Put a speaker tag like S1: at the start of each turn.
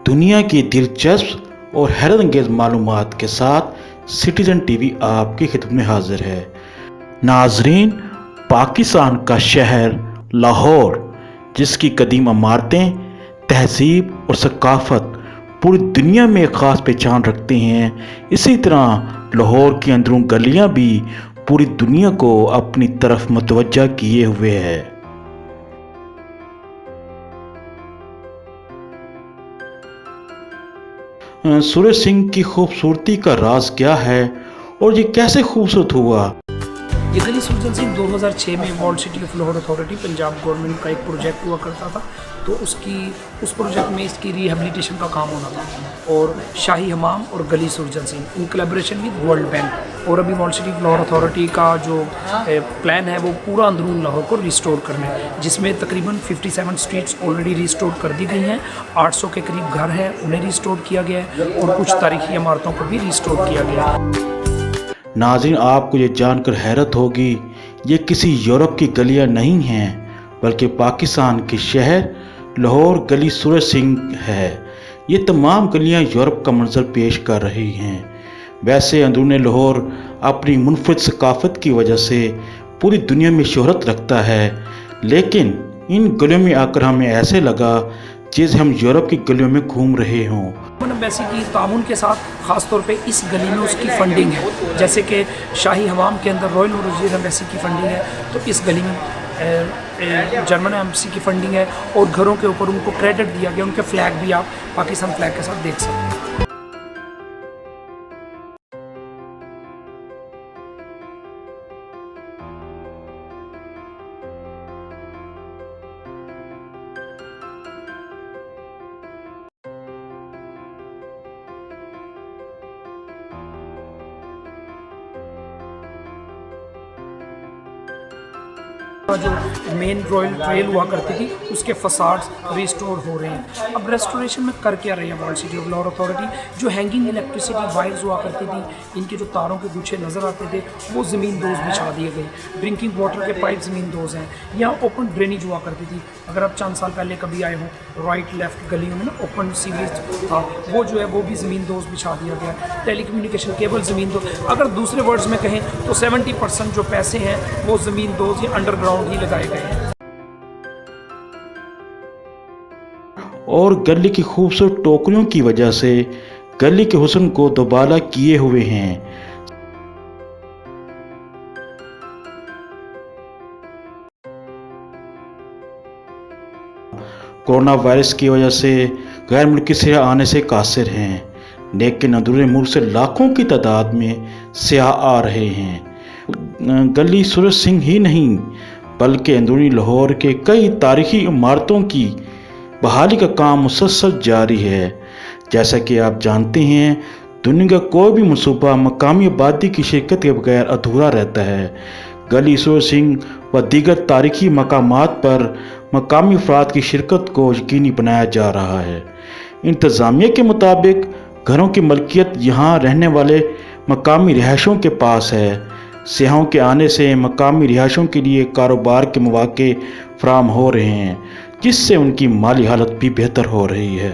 S1: दुनिया की दिलचस्प और हैरत अंगेज मालूमात के साथ सिटीजन टीवी आपकी खिदमत में हाजिर है। नाजरीन, पाकिस्तान का शहर लाहौर, जिसकी कदीम इमारतें, तहजीब और सकाफत पूरी दुनिया में एक ख़ास पहचान रखते हैं, इसी तरह लाहौर की अंदरून गलियां भी पूरी दुनिया को अपनी तरफ मुतवज्जा किए हुए है। सूरज सिंह की खूबसूरती का राज क्या है और ये कैसे खूबसूरत हुआ?
S2: ये गली सुरजन सिंह 2006 में walled city of Lahore authority Punjab government का एक प्रोजेक्ट हुआ करता था, तो उस प्रोजेक्ट में इसकी रिहेबिलिटेशन का काम होना था और शाही हमाम और Gali Surjan Singh in collaboration with World Bank. और अभी walled city of Lahore authority का जो प्लान है वो पूरा अंदरून लाहौर को रिस्टोर करना है, जिसमें तकरीबन 57 स्ट्रीट्स ऑलरेडी रिस्टोर कर दी गई हैं, 800 के करीब घर हैं उन्हें रिस्टोर किया गया है और कुछ तारीखी इमारतों को भी रिस्टोर किया गया है।
S1: नाज़रीन, आपको ये जानकर हैरत होगी, ये किसी यूरोप की गलियां नहीं हैं, बल्कि पाकिस्तान के शहर लाहौर गली सूरज सिंह है। ये तमाम गलियां यूरोप का मंजर पेश कर रही हैं। वैसे अंदरून लाहौर अपनी मुनफरद सकाफत की वजह से पूरी दुनिया में शोहरत रखता है, लेकिन इन गलियों में आकर हमें ऐसे लगा जैसे हम यूरोप की गलियों में घूम रहे हों।
S2: एम्बेसी की ताउन के साथ ख़ास तौर पे इस गली में उसकी फंडिंग है, जैसे कि शाही हमाम के अंदर रॉयल नूरजदीन एम्बेसी की फंडिंग है, तो इस गली में जर्मन एम्बेसी की फंडिंग है और घरों के ऊपर उनको क्रेडिट दिया गया, उनके फ्लैग भी आप पाकिस्तान फ्लैग के साथ देख सकते हैं। जो मेन रॉयल ट्रेल हुआ करती थी उसके फसाड्स रिस्टोर हो रहे हैं। अब रेस्टोरेशन में कर क्या रही है walled city of Lahore authority? जो हैंगिंग इलेक्ट्रिसिटी वायर्स हुआ करती थी, इनके जो तारों के गुच्छे नज़र आते थे वो ज़मीन दोज बिछा दिए गए। ड्रिंकिंग वाटर के पाइप ज़मीन दोज हैं। यहाँ ओपन ड्रेनेज हुआ करती थी। अगर आप चंद साल पहले कभी आए हो, राइट लेफ्ट गलियों में ना ओपन सीवेज था, वो जो है वो भी ज़मीन दोज बिछा दिया गया। टेलीकम्युनिकेशन केबल ज़मीन दोज, अगर दूसरे वर्ड्स में कहें तो 70% जो पैसे हैं वो ज़मीन दोज या अंडरग्राउंड ही लगाए गए हैं।
S1: और गली की खूबसूरत टोकरियों की वजह से गली के हुस्न को दोबारा किए हुए हैं। कोरोना वायरस की वजह से गैर मुल्की सियाह आने से कासिर हैं, लेकिन अंदरूनी मुल्क से लाखों की तादाद में सियाह आ रहे हैं। गली सूरज सिंह ही नहीं, बल्कि अंदरूनी लाहौर के कई तारीखी इमारतों की बहाली का काम मुसलसल जारी है। जैसा कि आप जानते हैं, दुनिया का कोई भी मनसूबा मकामी आबादी की शिरकत के बगैर अधूरा रहता है। गली सूरज सिंह व दीगर तारीखी मकामात पर मकामी अफराद की शिरकत को यकीनी बनाया जा रहा है। इंतज़ामिया के मुताबिक घरों की मलकियत यहाँ रहने वाले मकामी रिहायशों के पास है। सियाहों के आने से मकामी रिहायशों के लिए कारोबार के मौके फराहम हो रहे हैं, जिससे उनकी माली हालत भी बेहतर हो रही है।